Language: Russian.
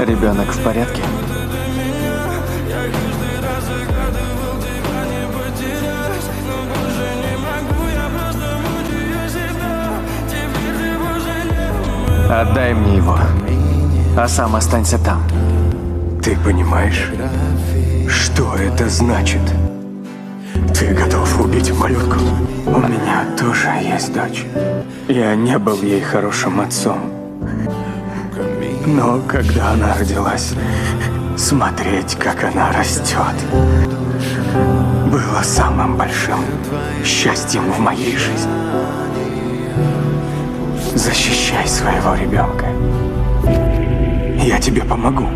Ребенок в порядке? Отдай мне его, а сам останься там. Ты понимаешь, что это значит? Ты готов убить малютку? У меня тоже есть дочь. Я не был ей хорошим отцом. Но когда она родилась, смотреть, как она растет, было самым большим счастьем в моей жизни. Защищай своего ребенка. Я тебе помогу.